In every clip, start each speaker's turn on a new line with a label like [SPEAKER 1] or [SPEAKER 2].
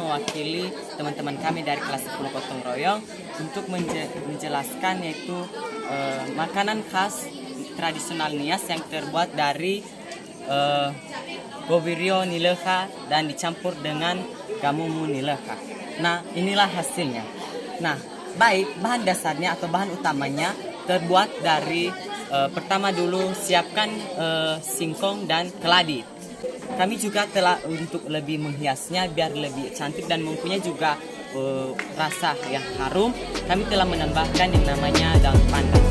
[SPEAKER 1] mewakili teman-teman kami dari kelas 10 Gotong Royong untuk menjelaskan yaitu makanan khas tradisional Nias yang terbuat dari Gobirio Nileha dan dicampur dengan Gamumu Nileha. Nah, inilah hasilnya. Nah, baik bahan dasarnya atau bahan utamanya terbuat dari pertama dulu siapkan singkong dan keladi. Kami juga telah untuk lebih menghiasnya biar lebih cantik dan mempunyai juga rasa yang harum. Kami telah menambahkan yang namanya daun pandan.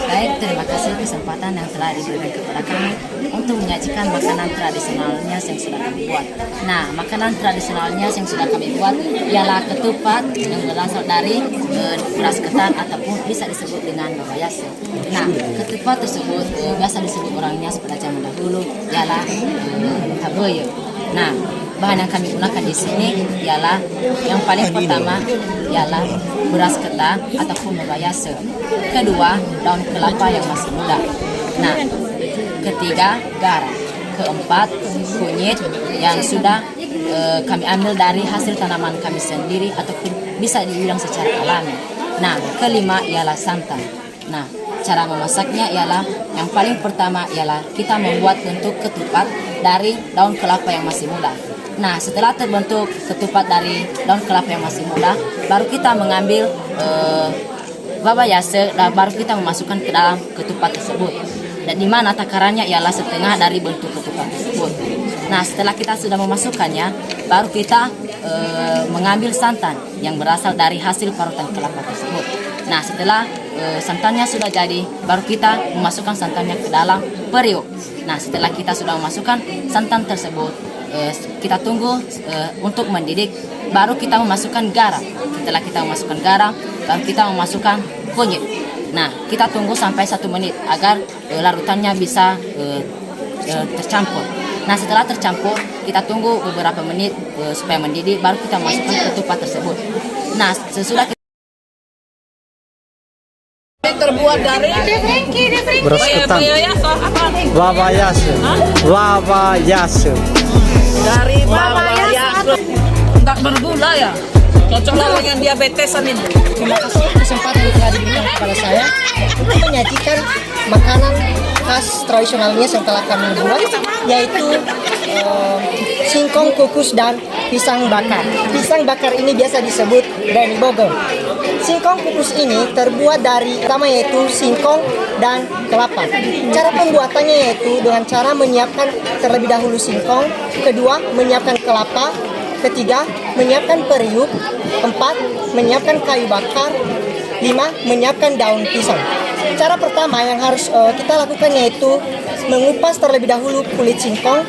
[SPEAKER 2] Baik, terima kasih kesempatan yang telah diberikan kepada kami untuk menyajikan makanan tradisionalnya yang sudah kami buat. Nah, makanan tradisionalnya yang sudah kami buat ialah ketupat yang berasal dari beras ketan ataupun bisa disebut dengan babayase. Nah, ketupat tersebut biasa disebut orangnya pada zaman dahulu ialah haboye. Nah, bahan yang kami gunakan di sini ialah yang paling pertama ialah beras ketan ataupun babayase. Kedua, daun kelapa yang masih muda. Nah, ketiga, garam. Keempat, kunyit yang sudah kami ambil dari hasil tanaman kami sendiri ataupun bisa dibilang secara alami. Nah, kelima ialah santan. Nah, cara memasaknya ialah yang paling pertama ialah kita membuat bentuk ketupat dari daun kelapa yang masih muda. Nah, setelah terbentuk ketupat dari daun kelapa yang masih muda, baru kita mengambil babayase dan baru kita memasukkan ke dalam ketupat tersebut. Dan di mana takarannya ialah setengah dari bentuk ketupat tersebut. Nah, setelah kita sudah memasukkannya, baru kita mengambil santan yang berasal dari hasil parutan kelapa tersebut. Nah, setelah santannya sudah jadi, baru kita memasukkan santannya ke dalam periuk. Nah, setelah kita sudah memasukkan santan tersebut, kita tunggu untuk mendidih, baru kita memasukkan garam. Setelah kita memasukkan garam, baru kita memasukkan kunyit. Nah, kita tunggu sampai 1 menit agar larutannya bisa tercampur. Nah, setelah tercampur, kita tunggu beberapa menit supaya mendidih, baru kita masukkan ketupat tersebut. Nah, sesudah
[SPEAKER 3] terbuat dari
[SPEAKER 4] beras ketan, wabayase,
[SPEAKER 3] dari babayase, enggak bergula ya, cocok lah dengan diabetesan itu.
[SPEAKER 5] Terima kasih kesempatan yang telah diberikan kepada saya untuk menyajikan makanan khas tradisionalnya yang telah kami buat, yaitu singkong kukus dan pisang bakar. Pisang bakar ini biasa disebut Reni Bogor. Singkong kukus ini terbuat dari pertama yaitu singkong dan kelapa. Cara pembuatannya yaitu dengan cara menyiapkan terlebih dahulu singkong, kedua menyiapkan kelapa, ketiga menyiapkan periuk, empat menyiapkan kayu bakar, lima menyiapkan daun pisang. Cara pertama yang harus kita lakukan yaitu mengupas terlebih dahulu kulit singkong,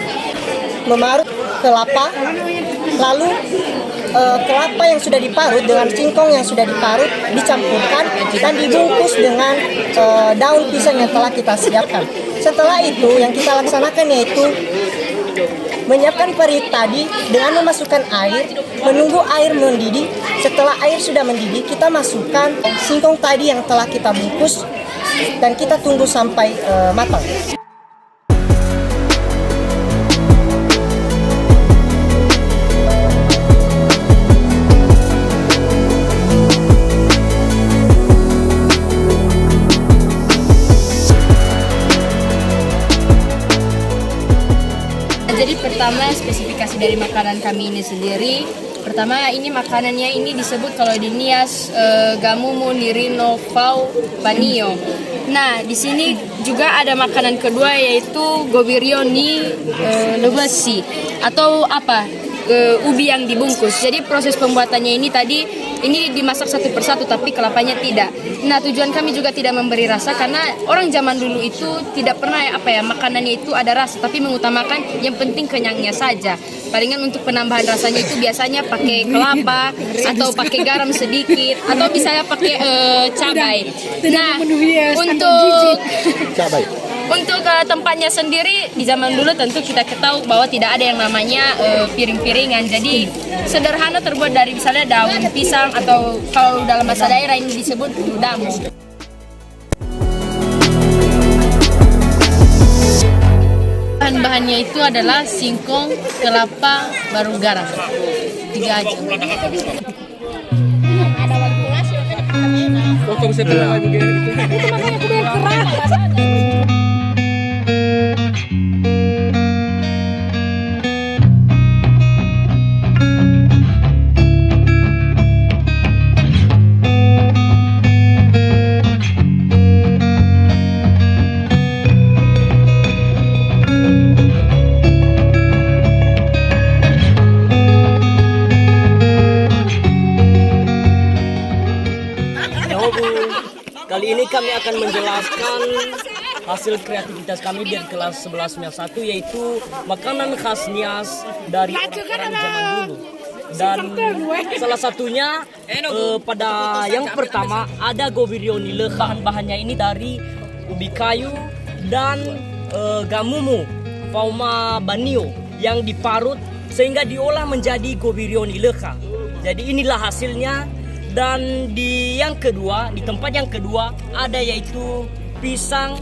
[SPEAKER 5] memarut kelapa, lalu kelapa yang sudah diparut dengan singkong yang sudah diparut dicampurkan dan dibungkus dengan daun pisang yang telah kita siapkan. Setelah itu yang kita laksanakan yaitu menyiapkan periuk tadi dengan memasukkan air, menunggu air mendidih. Setelah air sudah mendidih, kita masukkan singkong tadi yang telah kita bungkus dan kita tunggu sampai matang.
[SPEAKER 6] Jadi pertama spesifikasi dari makanan kami ini sendiri. Pertama ini makanannya ini disebut kalau di Nias Gamumu Nirino Fau Panio. Nah di sini juga ada makanan kedua yaitu Gobirio ni Lebesi atau apa ubi yang dibungkus. Jadi proses pembuatannya ini tadi ini dimasak satu persatu tapi kelapanya tidak. Nah tujuan kami juga tidak memberi rasa karena orang zaman dulu itu tidak pernah makanannya itu ada rasa tapi mengutamakan yang penting kenyangnya saja. Palingan untuk penambahan rasanya itu biasanya pakai kelapa atau pakai garam sedikit atau misalnya pakai cabai. Nah untuk
[SPEAKER 4] cabai.
[SPEAKER 6] Untuk tempatnya sendiri di zaman dulu tentu kita ketahui bahwa tidak ada yang namanya piring-piringan. Jadi sederhana terbuat dari misalnya daun pisang atau kalau dalam bahasa daerah ini disebut damu. Bahan-bahannya itu adalah singkong, kelapa, baru garam. 3 aja.
[SPEAKER 3] Kali ini kami akan menjelaskan hasil kreativitas kami di kelas 11 Nias 1, yaitu makanan khas Nias dari orang-orang zaman dulu. Dan salah satunya pada yang pertama ada gobirio nile. Bahan-bahannya ini dari ubi kayu dan gamumu fauma banio yang diparut sehingga diolah menjadi gobirio nile. Jadi inilah hasilnya. Dan di yang kedua, di tempat yang kedua ada yaitu pisang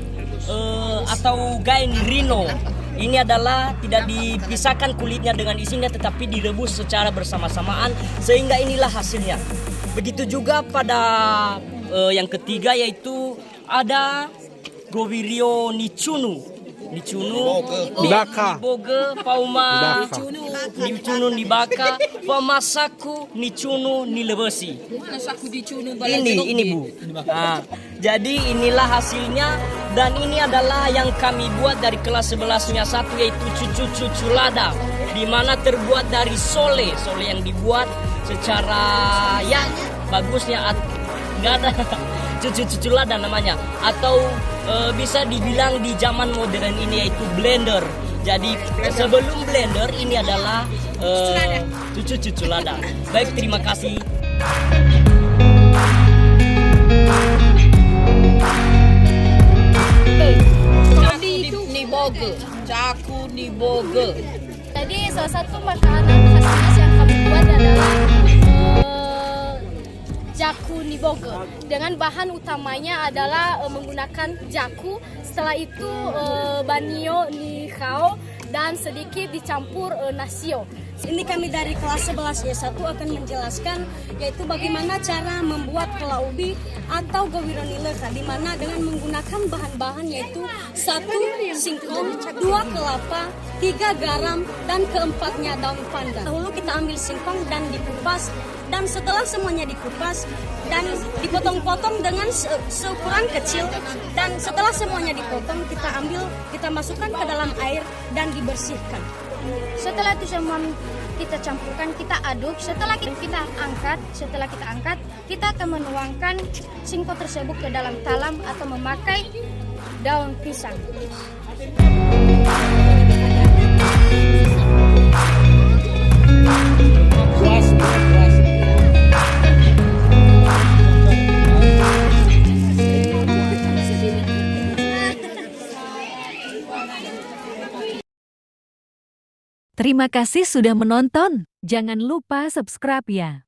[SPEAKER 3] atau gain rino. Ini adalah tidak dipisahkan kulitnya dengan isinya, tetapi direbus secara bersama-samaan sehingga inilah hasilnya. Begitu juga pada yang ketiga yaitu ada gobirio nicunu.
[SPEAKER 4] Nibaka.
[SPEAKER 3] Niboge, Pauma, Nicunu, Nibaka, Pamasaku, Nicunu, Nilebesi. Ini Bu. Nah, jadi inilah hasilnya dan ini adalah yang kami buat dari kelas 11-nya 1, yaitu cucu-cucu lada, di mana terbuat dari sole yang dibuat secara ya bagusnya nggak ada cucu-cucu lada namanya, atau bisa dibilang di zaman modern ini yaitu blender. Jadi sebelum blender ini adalah cucu-cucu lada. Baik, terima kasih. Caku niboge.
[SPEAKER 6] Jadi salah satu makanan khas Nias yang kami buat adalah jaku niboge. Dengan bahan utamanya adalah menggunakan jaku. Setelah itu banio nihao dan sedikit dicampur nasio.
[SPEAKER 7] Ini kami dari kelas 11-nya 1 akan menjelaskan yaitu bagaimana cara membuat kela ubi atau gobirio nile, di mana dengan menggunakan bahan-bahan yaitu 1 singkong, 2 kelapa, 3 garam, dan keempatnya daun pandan. Dahulu kita ambil singkong dan dikupas, dan setelah semuanya dikupas dan dipotong-potong dengan seukuran kecil, dan setelah semuanya dipotong kita masukkan ke dalam air dan dibersihkan.
[SPEAKER 6] Setelah itu semua kita campurkan, kita aduk. Setelah kita angkat, kita akan menuangkan singkong tersebut ke dalam talam atau memakai daun pisang.
[SPEAKER 8] Terima kasih sudah menonton. Jangan lupa subscribe ya.